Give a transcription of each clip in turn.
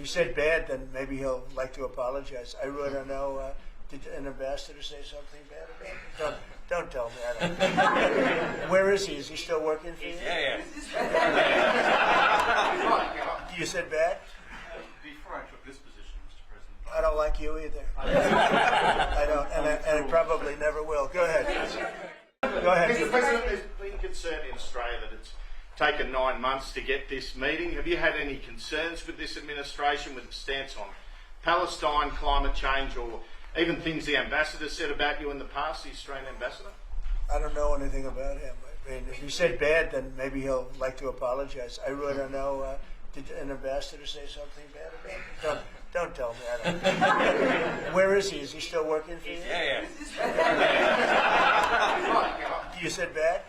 you said bad, then maybe he'll like to apologize. I really don't know. Did an ambassador say something bad about him? Don't tell me. I don't. Where is he? Is he still working for you? Yeah. You said bad? Before I took this position, Mr. President, I don't like you either. I don't, and I probably never will. Go ahead. Go ahead. Mr. President, there's been concern in Australia that it's taken 9 months to get this meeting. Have you had any concerns with this administration, with its stance on Palestine, climate change, or even things the ambassador said about you in the past, the Australian ambassador? I don't know anything about him. I mean, if you said bad, then maybe he'll like to apologize. I really don't know. Did an ambassador say something bad about him? Don't tell me. I don't. Where is he? Is he still working for you? Yeah. You said bad?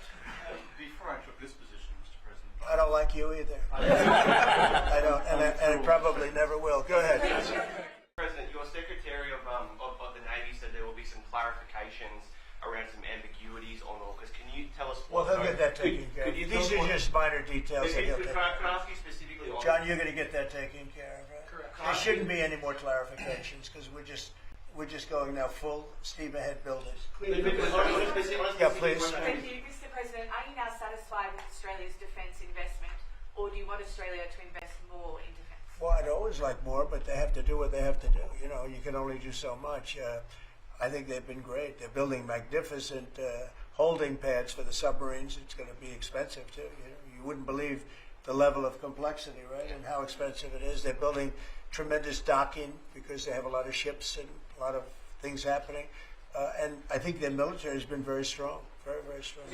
Before I took this position, Mr. President, I don't like you either. I don't, and I probably never will. Go ahead. President, your Secretary of the Navy said there will be some clarifications around some ambiguities on AUKUS. Can you tell us Well, he'll get that taken care of. These are just minor details that he'll take Can care I ask you specifically on John, you're going to get that taken care of, right? Correct. There shouldn't be any more clarifications because we're just going now full steam ahead building. Yeah, please. Thank you, Mr. President. Are you now satisfied with Australia's defence investment, or do you want Australia to invest more in defence? Well, I'd always like more, but they have to do what they have to do. You know, you can only do so much. I think they've been great. They're building magnificent holding pads for the submarines. It's going to be expensive, too. You wouldn't believe the level of complexity, right, and how expensive it is. They're building tremendous docking because they have a lot of ships and a lot of things happening. And I think their military has been very strong, very, very strong.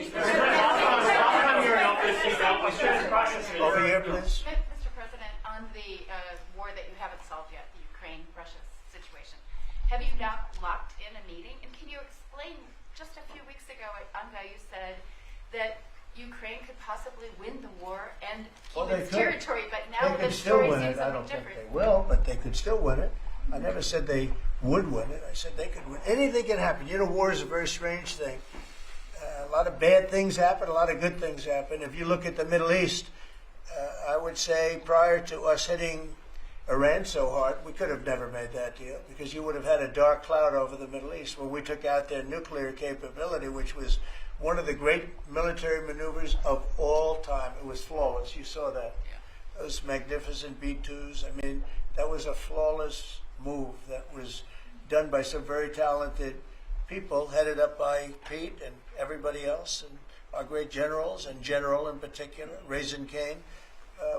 Over here, please. Mr. President, on the war that you haven't solved yet, the Ukraine-Russia situation, have you now locked in a meeting? And can you explain, just a few weeks ago at UNGA, you said that Ukraine could possibly win the war and keep its territory, but now They the could still story win seems it. I something don't think different. they will, but they could still win it. I never said they would win it. I said they could win. Anything can happen. You know, war is a very strange thing. A lot of bad things happen, a lot of good things happen. If you look at the Middle East, I would say prior to us hitting Iran so hard, we could have never made that deal because you would have had a dark cloud over the Middle East when we took out their nuclear capability, which was one of the great military maneuvers of all time. It was flawless. You saw that. Yeah. Those magnificent B-2s. I mean, that was a flawless move that was done by some very talented people, headed up by Pete and everybody else, and our great generals, and General in particular, Raisin Kane.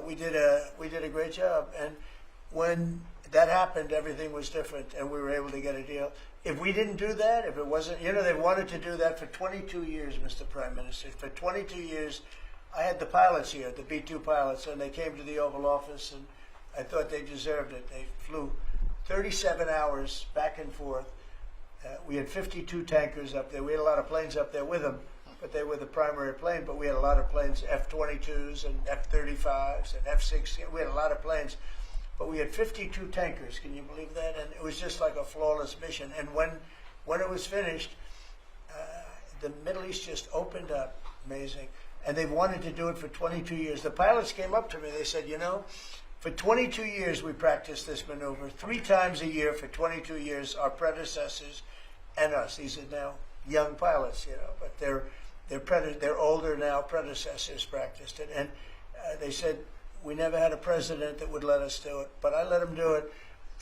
We did a great job. And when that happened, everything was different, and we were able to get a deal. If we didn't do that, if it wasn't, you know, they wanted to do that for 22 years, Mr. Prime Minister. For 22 years, I had the pilots here, the B-2 pilots, and they came to the Oval Office, and I thought they deserved it. They flew 37 hours back and forth. We had 52 tankers up there. We had a lot of planes up there with them, but they were the primary plane. But we had a lot of planes, F-22s and F-35s and F-16. We had a lot of planes. But we had 52 tankers. Can you believe that? And it was just like a flawless mission. And when it was finished, the Middle East just opened up. Amazing. And they've wanted to do it for 22 years. The pilots came up to me. They said, you know, for 22 years we practiced this maneuver. 3 times a year for 22 years, our predecessors and us. These are now young pilots, you know, but they're older now. Predecessors practiced it. And they said, we never had a president that would let us do it, but I let him do it,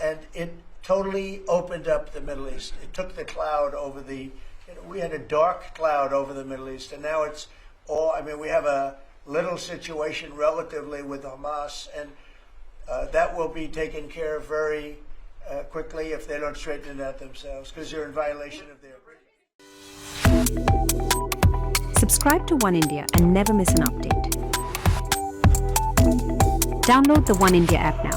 and it totally opened up the Middle East. It took the cloud over we had a dark cloud over the Middle East, and now it's all, I mean, we have a little situation relatively with Hamas, and that will be taken care of very quickly if they don't straighten it out themselves, because they're in violation of their... Subscribe to One India and never miss an update. Download the One India app now.